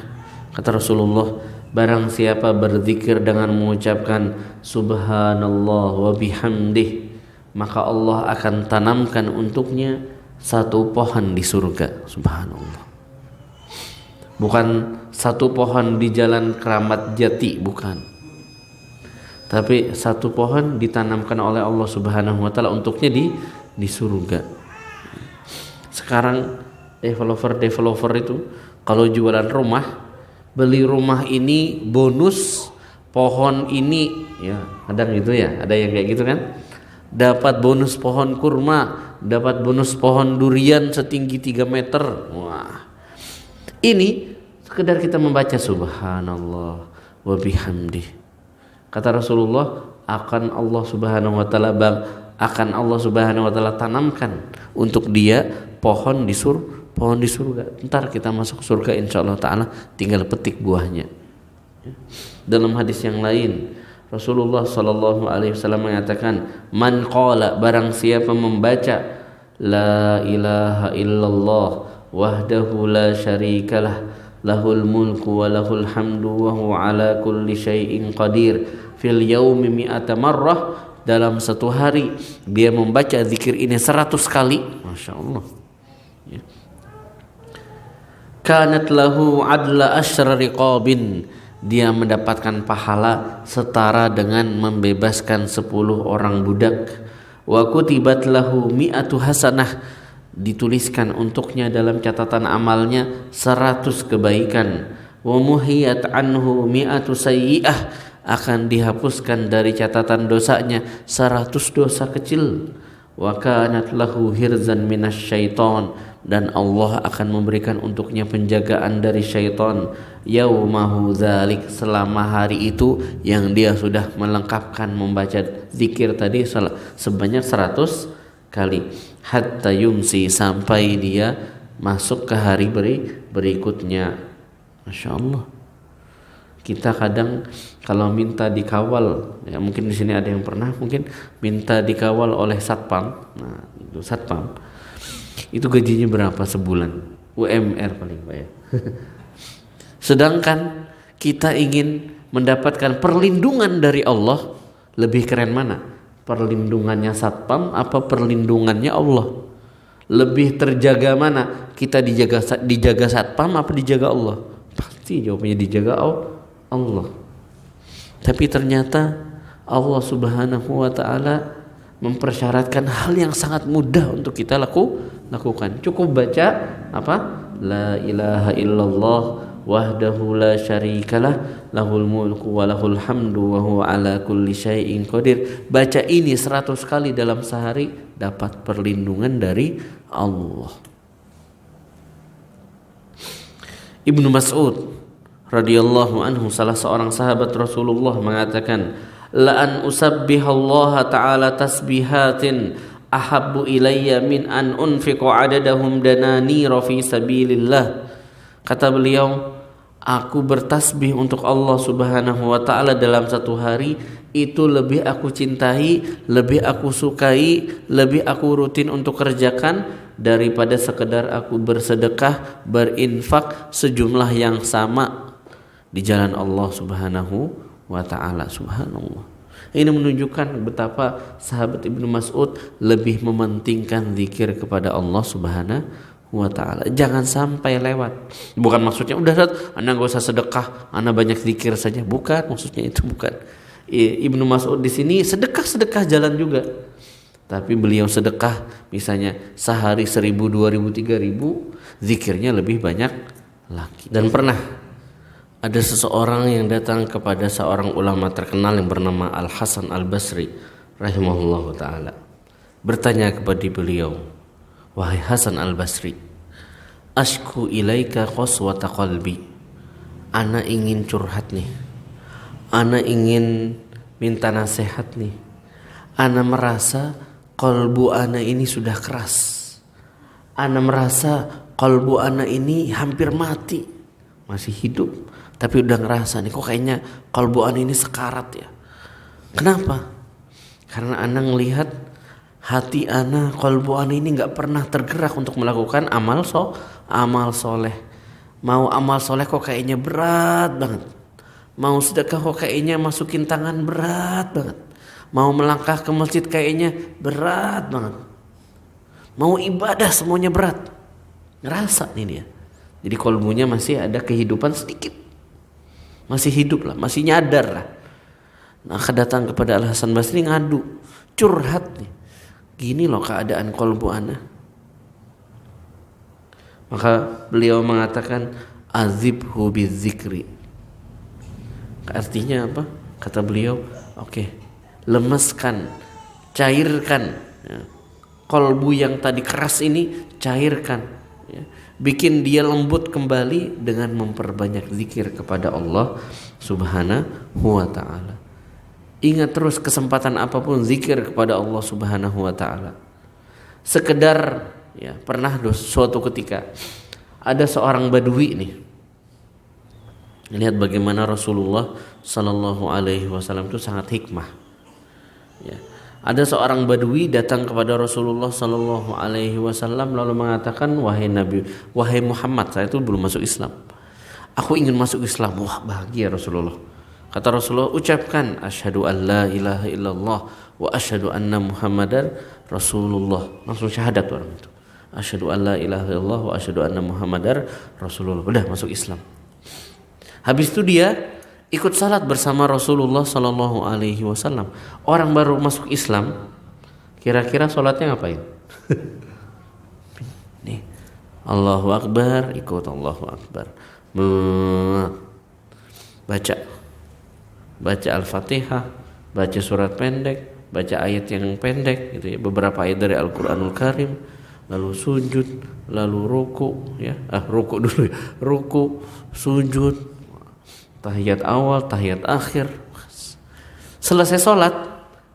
Kata Rasulullah, barang siapa berzikir dengan mengucapkan subhanallah wa bihamdih, maka Allah akan tanamkan untuknya satu pohon di surga. Subhanallah. Bukan satu pohon di jalan Keramat Jati, bukan. Tapi satu pohon ditanamkan oleh Allah Subhanahu wa taala untuknya di surga. Sekarang developer itu kalau jualan rumah, beli rumah ini bonus pohon ini, ya kadang gitu ya, ada yang kayak gitu kan, dapat bonus pohon kurma, dapat bonus pohon durian setinggi 3 meter. Wah, ini sekedar kita membaca subhanallah wa bihamdih. Kata Rasulullah, akan Allah Subhanahu wa taala tanamkan untuk dia pohon di surga. Ntar kita masuk surga insyaallah taala, tinggal petik buahnya. Dalam hadis yang lain Rasulullah sallallahu alaihi wasallam mengatakan, man qala, barang siapa membaca la ilaha illallah wahdahu la syarikalah lahul mulku wa lahul hamdu wa huwa ala kulli syai'in qadir fil yaumi mi'ata marrah, dalam satu hari dia membaca zikir ini 100 kali, Masya Allah, ya. Kanat lahu adla asyra riqabin, dia mendapatkan pahala setara dengan membebaskan 10 orang budak. Wa kutibat lahu mi'atu hasanah, dituliskan untuknya dalam catatan amalnya 100 kebaikan. Wa muhiyat anhu mi'atu sayyi'ah, akan dihapuskan dari catatan dosanya 100 dosa kecil. Wa kanat lahu hirzan minasyaiton, dan Allah akan memberikan untuknya penjagaan dari syaitan. Yaumahu dzalik, selama hari itu yang dia sudah melengkapkan membaca zikir tadi sebanyak 100 kali, hatta yumsi, sampai dia masuk ke hari berikutnya. Masya Allah. Kita kadang kalau minta dikawal, ya mungkin di sini ada yang pernah mungkin minta dikawal oleh satpam. Nah, itu satpam itu gajinya berapa sebulan? UMR paling Pak ya. Sedangkan kita ingin mendapatkan perlindungan dari Allah, lebih keren mana? Perlindungannya satpam apa perlindungannya Allah? Lebih terjaga mana? Kita dijaga satpam apa dijaga Allah? Pasti jawabannya dijaga Allah. Tapi ternyata Allah Subhanahu wa taala mempersyaratkan hal yang sangat mudah untuk kita lakukan. Cukup baca apa? La ilaha illallah wahdahu la syarikalah lahul mulku wa lahul hamdu wa huwa ala kulli syai'in qadir. Baca ini 100 kali dalam sehari, dapat perlindungan dari Allah. Ibnu Mas'ud radhiyallahu anhu, salah seorang sahabat Rasulullah, mengatakan, la an usabbihallaha ta'ala tasbihatin ahabbu ilayya min an unfiqa adadahum dananira fi sabilillah. Kata beliau, aku bertasbih untuk Allah Subhanahu wa taala dalam satu hari itu lebih aku cintai, lebih aku sukai, lebih aku rutin untuk kerjakan daripada sekedar aku bersedekah, berinfak sejumlah yang sama di jalan Allah Subhanahu wa taala. Subhanallah. Ini menunjukkan betapa sahabat Ibnu Mas'ud lebih mementingkan zikir kepada Allah Subhanahu wa taala. Jangan sampai lewat. Bukan maksudnya udah Anda enggak usah sedekah, Anda banyak zikir saja. Bukan, maksudnya itu bukan. Ibnu Mas'ud di sini sedekah jalan juga. Tapi beliau sedekah misalnya sehari 1.000, 2.000, 3.000, zikirnya lebih banyak lagi. Dan pernah ada seseorang yang datang kepada seorang ulama terkenal yang bernama Al-Hasan Al-Basri rahimahullahu ta'ala, bertanya kepada beliau, wahai Hasan Al-Basri, ashku ilaika qaswata qalbi, ana ingin curhat nih, ana ingin minta nasihat nih, ana merasa qalbu ana ini sudah keras, ana merasa qalbu ana ini hampir mati, masih hidup tapi udah ngerasa nih kok kayaknya qalbu ana ini sekarat ya. Kenapa? Karena ana ngelihat hati ana, qalbu ana ini nggak pernah tergerak untuk melakukan amal soleh. Mau amal soleh kok kayaknya berat banget. Mau sedekah kok kayaknya masukin tangan berat banget. Mau melangkah ke masjid kayaknya berat banget. Mau ibadah semuanya berat. Ngerasa nih dia. Jadi qalbunya masih ada kehidupan sedikit. Masih hidup lah, masih nyadar lah. Nah, datang kepada Al-Hasan Basri ngadu, curhat nih. Gini loh keadaan qalbu ana. Maka beliau mengatakan azibhu bizikri. Artinya apa? Kata beliau, oke, lemeskan, cairkan ya. Qalbu yang tadi keras ini cairkan ya. Bikin dia lembut kembali dengan memperbanyak zikir kepada Allah Subhanahu wa ta'ala. Ingat terus kesempatan apapun zikir kepada Allah Subhanahu wa ta'ala. Sekedar ya, pernah suatu ketika ada seorang badui nih. Lihat bagaimana Rasulullah sallallahu alaihi wasallam itu sangat hikmah. Ya. Ada seorang badui datang kepada Rasulullah sallallahu alaihi wasallam lalu mengatakan, "Wahai Nabi, wahai Muhammad, saya itu belum masuk Islam. Aku ingin masuk Islam." Wah, bahagia Rasulullah. Kata Rasulullah, "Ucapkan asyhadu an la ilaha illallah wa asyhadu anna Muhammadar Rasulullah." Langsung syahadat orang itu. Asyhadu an la ilaha illallah wa asyhadu anna Muhammadar Rasulullah. Udah masuk Islam. Habis itu dia ikut salat bersama Rasulullah sallallahu alaihi wasallam. Orang baru masuk Islam, kira-kira salatnya ngapain? Nih, Allahu Akbar, ikut Allahu Akbar. Baca Al-Fatihah, baca surat pendek, baca ayat yang pendek gitu ya, beberapa ayat dari Al-Qur'anul Karim, lalu sujud, lalu ruku ya. Ruku dulu ya. Ruku, sujud, tahiyat awal, tahiyat akhir. Selesai sholat,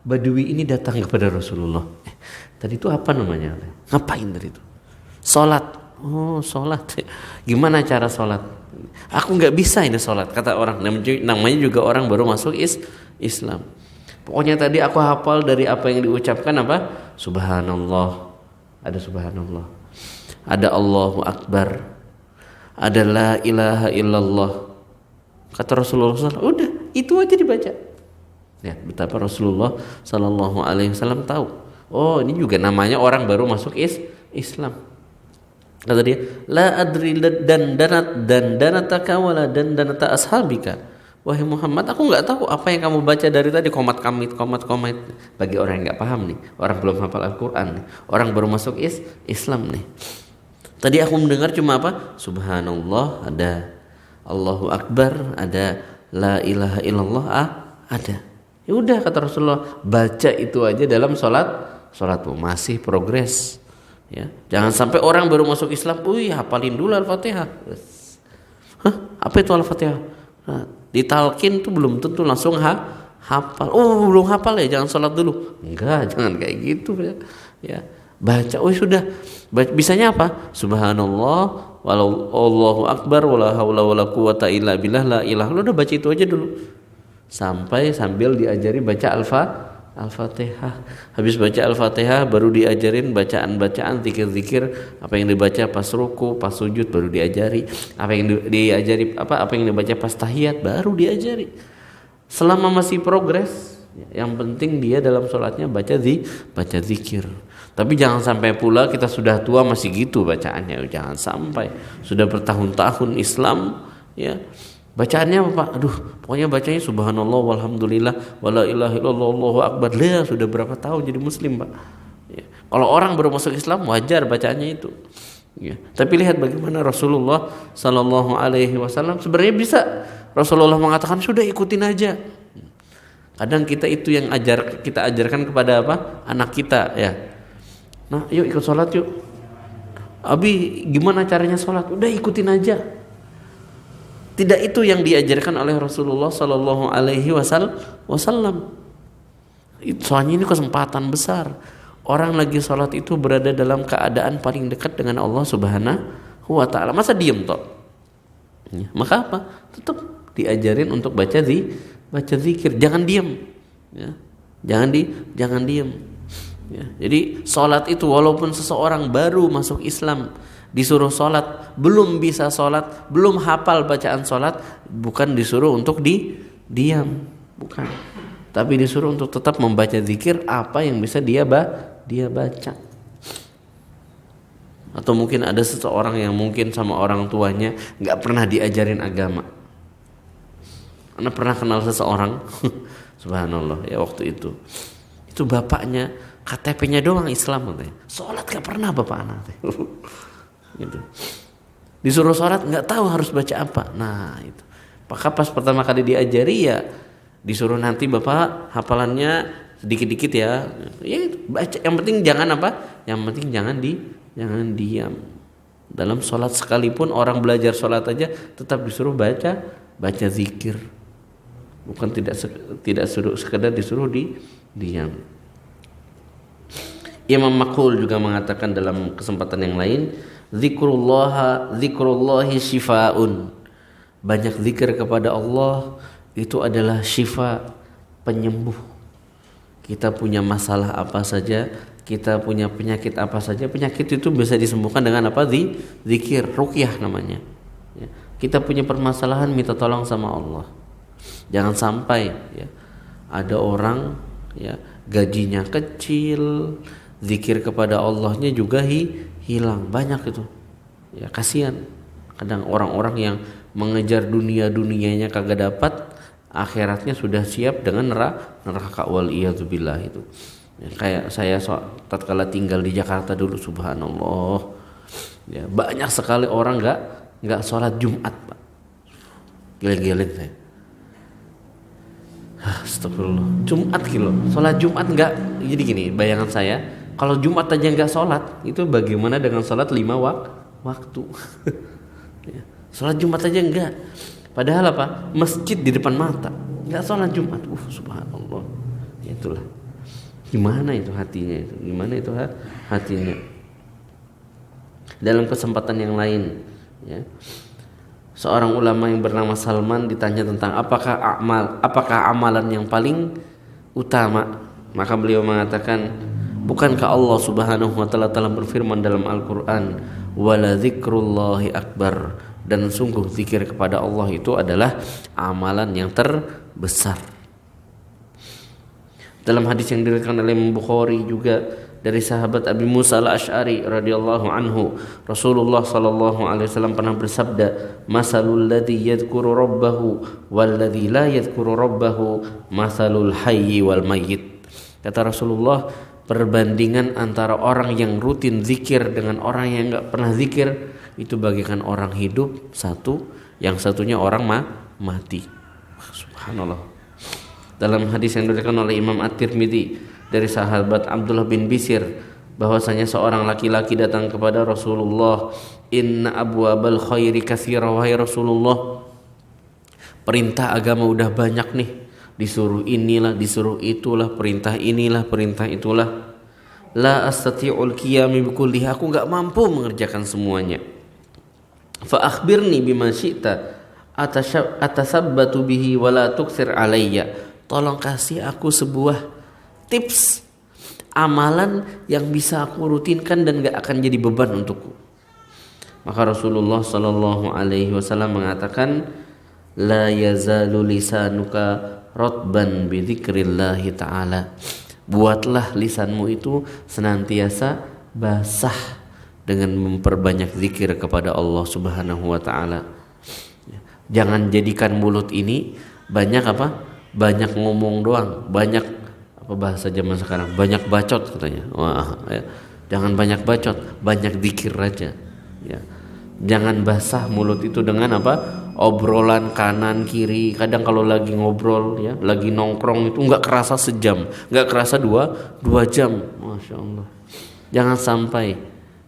badui ini datang kepada Rasulullah. Tadi itu apa namanya? Ngapain tadi itu? Sholat. Oh, sholat. Gimana cara sholat? Aku nggak bisa ini sholat, kata orang. Namanya juga orang baru masuk Islam. Pokoknya tadi aku hafal dari apa yang diucapkan apa? Subhanallah. Ada subhanallah. Ada Allahu Akbar. Ada la ilaha illallah. Kata Rasulullah SAW, udah itu aja dibaca. Ya, betapa Rasulullah Sallallahu Alaihi Wasallam tahu. Oh, ini juga namanya orang baru masuk Islam. Kata dia, la adri dan danataka wala dan danata ashabika. Wahai Muhammad, aku nggak tahu apa yang kamu baca dari tadi, komat kamit. Bagi orang yang nggak paham nih, orang belum hafal Al-Quran nih, orang baru masuk Islam nih. Tadi aku mendengar cuma apa? Subhanallah, ada Allahu Akbar, ada la ilaha illallah, ada. Ya udah, kata Rasulullah, baca itu aja dalam sholatmu, masih progres. Ya, jangan sampai orang baru masuk Islam, hafalin dulu Al-Fatihah. Hah, apa itu Al-Fatihah? Nah, ditalkin tuh belum tentu langsung hafal. Oh, belum hafal ya, jangan sholat dulu. Enggak, jangan kayak gitu ya. Ya, baca. Oh sudah. Bisanya apa? Subhanallah, Allahu Akbar, wala haula wala quwata illa billah, la ilaha. Lu udah baca itu aja dulu. Sambil diajari baca Al-Fatihah. Habis baca Al-Fatihah baru diajarin bacaan-bacaan, zikir-zikir, apa yang dibaca pas ruku, pas sujud baru diajari, apa yang dibaca pas tahiyat baru diajari. Selama masih progres, yang penting dia dalam sholatnya baca zikir. Tapi jangan sampai pula kita sudah tua masih gitu bacaannya. Jangan sampai sudah bertahun-tahun Islam ya. Bacaannya apa Pak? Aduh, pokoknya bacanya subhanallah walhamdulillah wala ilaha illallah Allahu akbar. Lah, sudah berapa tahun jadi muslim, Pak? Ya. Kalau orang baru masuk Islam wajar bacaannya itu. Ya. Tapi lihat bagaimana Rasulullah sallallahu alaihi wasallam sebenarnya bisa. Rasulullah mengatakan sudah ikutin aja. Kadang kita itu yang kita ajarkan kepada apa? Anak kita ya. Nah, yuk ikut sholat yuk. Abi, gimana caranya sholat? Udah ikutin aja. Tidak itu yang diajarkan oleh Rasulullah Sallallahu Alaihi Wasallam. Soalnya ini kesempatan besar. Orang lagi sholat itu berada dalam keadaan paling dekat dengan Allah Subhanahu Wa Taala. Masa diem toh? Ya, maka apa? Tetap diajarin untuk baca zikir. Jangan diem. Ya. Jangan diem. Ya. Jadi sholat itu walaupun seseorang baru masuk Islam, disuruh sholat, belum bisa sholat, belum hafal bacaan sholat, bukan disuruh untuk diam, bukan. Tapi disuruh untuk tetap membaca zikir apa yang bisa dia baca. Atau mungkin ada seseorang yang mungkin sama orang tuanya nggak pernah diajarin agama. Anda pernah kenal seseorang, subhanallah ya waktu itu bapaknya KTP-nya doang Islam katanya. Sholat gak pernah bapak anak. Gitu. Disuruh sholat nggak tahu harus baca apa. Nah itu. Maka pas pertama kali diajari ya disuruh nanti bapak hafalannya sedikit-dikit ya. Ya baca. Yang penting jangan apa? Yang penting jangan diam. Dalam sholat sekalipun orang belajar sholat aja tetap disuruh baca zikir. Bukan tidak suruh sekedar disuruh diam. Imam Makhul juga mengatakan dalam kesempatan yang lain, zikrullahi shifaun. Banyak zikir kepada Allah itu adalah syifa, penyembuh. Kita punya masalah apa saja, kita punya penyakit apa saja, penyakit itu bisa disembuhkan dengan apa? Zikir, ruqyah namanya. Ya. Kita punya permasalahan, minta tolong sama Allah. Jangan sampai ya, ada orang ya gajinya kecil, zikir kepada Allahnya juga hilang. Banyak itu ya, kasihan. Kadang orang-orang yang mengejar dunianya kagak dapat, akhiratnya sudah siap dengan neraka wal iyadzubillah itu ya, kayak saya tatkala tinggal di Jakarta dulu, subhanallah ya, banyak sekali orang nggak sholat Jumat Pak. Gila-gila saya. Astagfirullah. Jumat gitu, sholat Jumat nggak. Jadi gini, bayangan saya, kalau Jumat aja nggak sholat, itu bagaimana dengan sholat 5 waktu? Ya, sholat Jumat aja nggak. Padahal apa? Masjid di depan mata, nggak sholat Jumat. Subhanallah. Ya, itulah. Gimana itu hatinya itu? Gimana itu hatinya? Dalam kesempatan yang lain, ya, seorang ulama yang bernama Salman ditanya tentang apakah amalan yang paling utama, maka beliau mengatakan, bukankah Allah Subhanahu wa taala telah berfirman dalam Al-Qur'an, wala dzikrullahi akbar, dan sungguh zikir kepada Allah itu adalah amalan yang terbesar. Dalam hadis yang diriwayatkan oleh Imam Bukhari juga dari sahabat Abi Musa al-Asy'ari radhiyallahu anhu, Rasulullah sallallahu alaihi wasallam pernah bersabda, masalul ladzi yadhkuru rabbahu wal ladzi la yadhkuru rabbahu masalul hayyi wal mayyit. Kata Rasulullah, perbandingan antara orang yang rutin zikir dengan orang yang enggak pernah zikir itu bagaikan orang hidup satu, yang satunya orang mati. Subhanallah. Dalam hadis yang diriwayatkan oleh Imam At-Tirmidzi dari sahabat Abdullah bin Bisir, bahwasanya seorang laki-laki datang kepada Rasulullah, inna abwabal khairi katsira, wahai Rasulullah, perintah agama udah banyak nih, disuruh inilah, disuruh itulah, perintah inilah, perintah itulah. La astati'ul qiyami bikullihi, aku enggak mampu mengerjakan semuanya. Fa akhbirni bima syi'ta atasabbatu bihi wala tuksir alayya. Tolong kasih aku sebuah tips amalan yang bisa aku rutinkan dan gak akan jadi beban untukku. Maka Rasulullah sallallahu alaihi wasallam mengatakan, la yazalu lisanuka rotban bi dzikrillah ta'ala. Buatlah lisanmu itu senantiasa basah dengan memperbanyak zikir kepada Allah Subhanahu wa taala. Jangan jadikan mulut ini banyak apa? Banyak ngomong doang, banyak apa bahasa zaman sekarang, banyak bacot katanya. Wah, ya. Jangan banyak bacot, banyak zikir aja. Ya. Jangan basah mulut itu dengan apa? Obrolan kanan kiri. Kadang kalau lagi ngobrol ya, lagi nongkrong itu nggak kerasa sejam, nggak kerasa dua jam. Masya Allah. Jangan sampai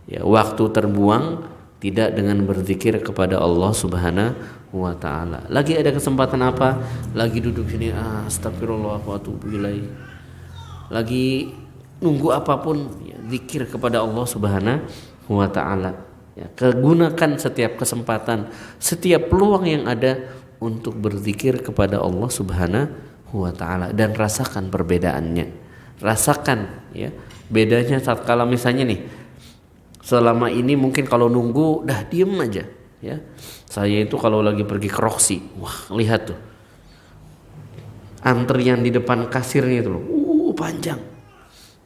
ya waktu terbuang tidak dengan berzikir kepada Allah Subhanahu wa ta'ala. Lagi ada kesempatan apa? Lagi duduk sini, astagfirullah wa atubu ilaih. Lagi nunggu apapun ya, zikir kepada Allah Subhanahu wa ta'ala. Ya, gunakan setiap kesempatan, setiap peluang yang ada untuk berzikir kepada Allah Subhanahu wa ta'ala, dan rasakan perbedaannya. Rasakan ya bedanya saat kala misalnya nih, selama ini mungkin kalau nunggu dah diem aja ya. Saya itu kalau lagi pergi ke Roxy, wah lihat tuh antrian di depan kasirnya itu loh, panjang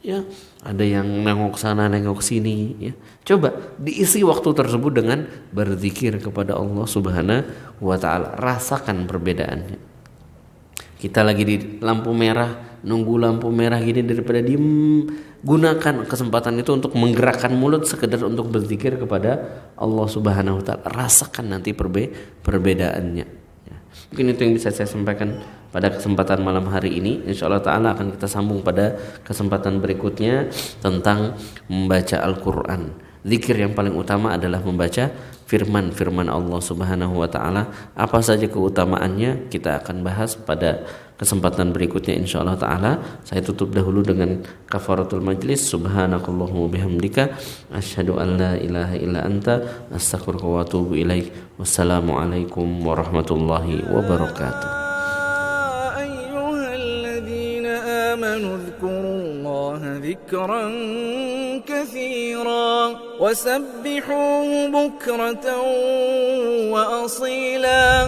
ya. Ada yang nengok sana nengok sini ya. Coba diisi waktu tersebut dengan berzikir kepada Allah Subhanahu wa ta'ala. Rasakan perbedaannya. Kita lagi di lampu merah, nunggu lampu merah gini, daripada diem Gunakan kesempatan itu untuk menggerakkan mulut sekedar untuk berzikir kepada Allah Subhanahu wa taala. Rasakan nanti perbedaannya. Ya. Mungkin itu yang bisa saya sampaikan pada kesempatan malam hari ini. Insyaallah taala akan kita sambung pada kesempatan berikutnya tentang membaca Al-Qur'an. Zikir yang paling utama adalah membaca firman Allah Subhanahu wa taala. Apa saja keutamaannya kita akan bahas pada kesempatan berikutnya insyaallah taala. Saya tutup dahulu dengan kafaratul majlis. Subhanakallahumma bihamdika asyhadu an la ilaha illa anta astaghfiruka wa atubu ilaik. Wassalamualaikum warahmatullahi wabarakatuh. ayyuhalladzina amanu dzkurullaha dzikran katsiran wasabbihuhu bukratan wa asila.